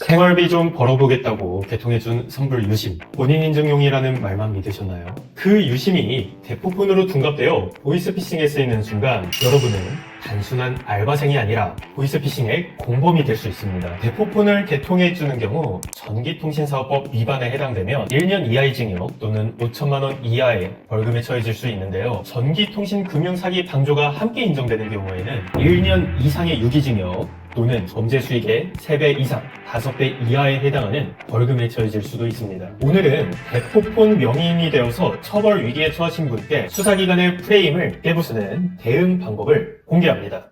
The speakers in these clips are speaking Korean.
생활비 좀 벌어보겠다고 개통해준 선불 유심, 본인 인증용이라는 말만 믿으셨나요? 그 유심이 대포폰으로 둔갑되어 보이스피싱에 쓰이는 순간 여러분은 단순한 알바생이 아니라 보이스피싱의 공범이 될 수 있습니다. 대포폰을 개통해주는 경우 전기통신사업법 위반에 해당되면 1년 이하의 징역 또는 5천만 원 이하의 벌금에 처해질 수 있는데요. 전기통신금융사기 방조가 함께 인정되는 경우에는 1년 이상의 유기징역 또는 범죄 수익의 3배 이상, 5배 이하에 해당하는 벌금에 처해질 수도 있습니다. 오늘은 대포폰 명의인이 되어서 처벌 위기에 처하신 분께 수사기관의 프레임을 깨부수는 대응 방법을 공개합니다.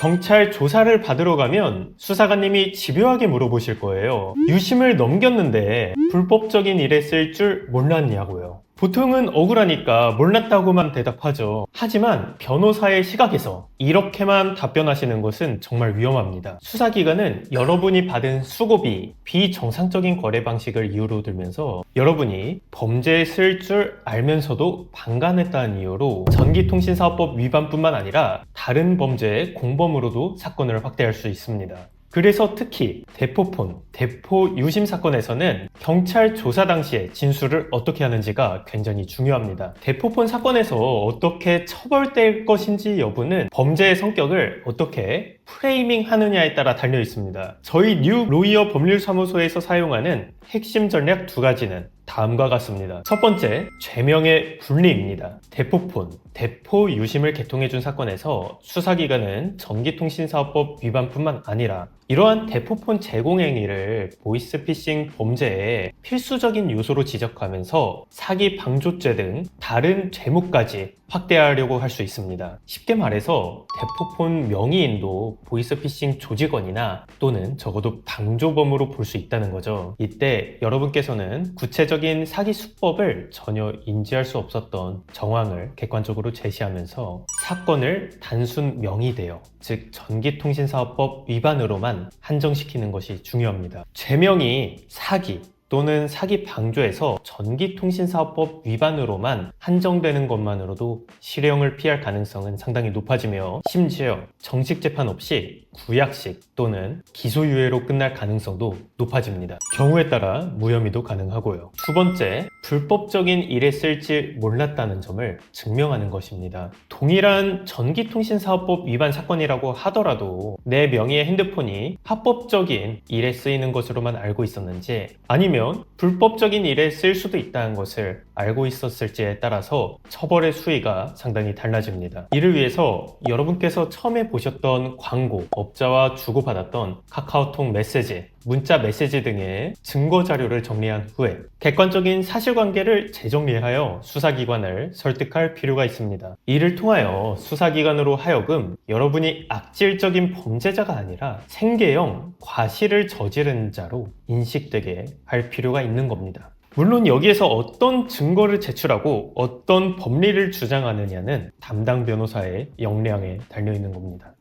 경찰 조사를 받으러 가면 수사관님이 집요하게 물어보실 거예요. 유심을 넘겼는데 불법적인 일에 쓸 줄 몰랐냐고요. 보통은 억울하니까 몰랐다고만 대답하죠. 하지만 변호사의 시각에서 이렇게만 답변하시는 것은 정말 위험합니다. 수사기관은 여러분이 받은 수고비, 비정상적인 거래 방식을 이유로 들면서 여러분이 범죄에 쓸 줄 알면서도 방관했다는 이유로 전기통신사업법 위반뿐만 아니라 다른 범죄의 공범으로도 사건을 확대할 수 있습니다. 그래서 특히 대포폰, 대포 유심 사건에서는 경찰 조사 당시에 진술을 어떻게 하는지가 굉장히 중요합니다. 대포폰 사건에서 어떻게 처벌될 것인지 여부는 범죄의 성격을 어떻게 프레이밍 하느냐에 따라 달려 있습니다. 저희 뉴 로이어 법률사무소에서 사용하는 핵심 전략 2가지는 다음과 같습니다. 첫 번째, 죄명의 분리입니다. 대포폰, 대포 유심을 개통해준 사건에서 수사기관은 전기통신사업법 위반뿐만 아니라 이러한 대포폰 제공 행위를 보이스피싱 범죄의 필수적인 요소로 지적하면서 사기 방조죄 등 다른 죄목까지 확대하려고 할 수 있습니다. 쉽게 말해서 대포폰 명의인도 보이스피싱 조직원이나 또는 적어도 방조범으로 볼 수 있다는 거죠. 이때 여러분께서는 구체적인 사기 수법을 전혀 인지할 수 없었던 정황을 객관적으로 제시하면서 사건을 단순 명의대여, 즉 전기통신사업법 위반으로만 한정시키는 것이 중요합니다. 죄명이 사기 또는 사기 방조에서 전기통신사업법 위반으로만 한정되는 것만으로도 실형을 피할 가능성은 상당히 높아지며 심지어 정식 재판 없이 구약식 또는 기소유예로 끝날 가능성도 높아집니다. 경우에 따라 무혐의도 가능하고요. 두 번째, 불법적인 일에 쓸지 몰랐다는 점을 증명하는 것입니다. 동일한 전기통신사업법 위반 사건이라고 하더라도 내 명의의 핸드폰이 합법적인 일에 쓰이는 것으로만 알고 있었는지 아니면 불법적인 일에 쓸 수도 있다는 것을 알고 있었을지에 따라서 처벌의 수위가 상당히 달라집니다. 이를 위해서 여러분께서 처음에 보셨던 광고, 업자와 주고받았던 카카오톡 메시지, 문자 메시지 등의 증거 자료를 정리한 후에 객관적인 사실관계를 재정리하여 수사기관을 설득할 필요가 있습니다. 이를 통하여 수사기관으로 하여금 여러분이 악질적인 범죄자가 아니라 생계형 과실을 저지른 자로 인식되게 할 필요가 있는 겁니다. 물론 여기에서 어떤 증거를 제출하고 어떤 법리를 주장하느냐는 담당 변호사의 역량에 달려있는 겁니다.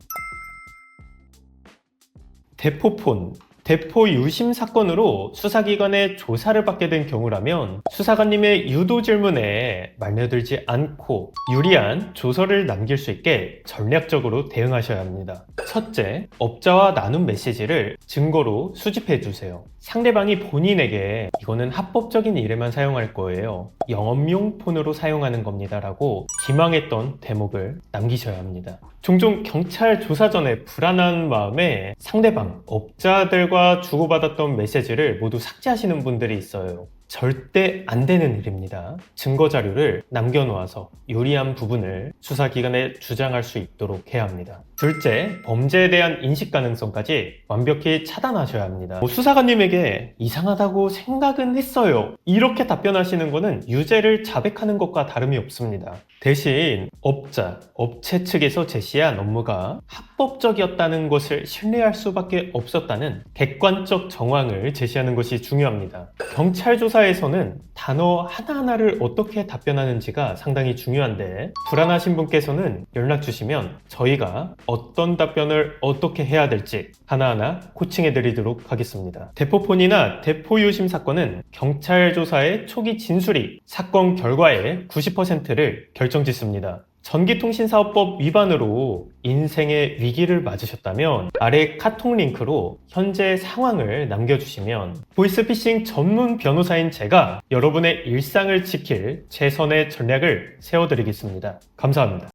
대포폰, 대포 유심 사건으로 수사기관의 조사를 받게 된 경우라면 수사관님의 유도 질문에 말려들지 않고 유리한 조서를 남길 수 있게 전략적으로 대응하셔야 합니다. 첫째, 업자와 나눈 메시지를 증거로 수집해 주세요. 상대방이 본인에게 이거는 합법적인 일에만 사용할 거예요, 영업용 폰으로 사용하는 겁니다 라고 기망했던 대목을 남기셔야 합니다. 종종 경찰 조사 전에 불안한 마음에 상대방, 업자들과 주고받았던 메시지를 모두 삭제하시는 분들이 있어요. 절대 안 되는 일입니다. 증거 자료를 남겨놓아서 유리한 부분을 수사기관에 주장할 수 있도록 해야 합니다. 둘째, 범죄에 대한 인식 가능성까지 완벽히 차단하셔야 합니다. 수사관님에게 이상하다고 생각은 했어요, 이렇게 답변하시는 것은 유죄를 자백하는 것과 다름이 없습니다. 대신 업자, 업체 측에서 제시한 업무가 합법적이었다는 것을 신뢰할 수밖에 없었다는 객관적 정황을 제시하는 것이 중요합니다. 경찰 조사에서는 단어 하나하나를 어떻게 답변하는지가 상당히 중요한데 불안하신 분께서는 연락 주시면 저희가 어떤 답변을 어떻게 해야 될지 하나하나 코칭해 드리도록 하겠습니다. 대포폰이나 대포유심 사건은 경찰 조사의 초기 진술이 사건 결과의 90%를 결정짓습니다. 전기통신사업법 위반으로 인생의 위기를 맞으셨다면 아래 카톡 링크로 현재 상황을 남겨주시면 보이스피싱 전문 변호사인 제가 여러분의 일상을 지킬 최선의 전략을 세워드리겠습니다. 감사합니다.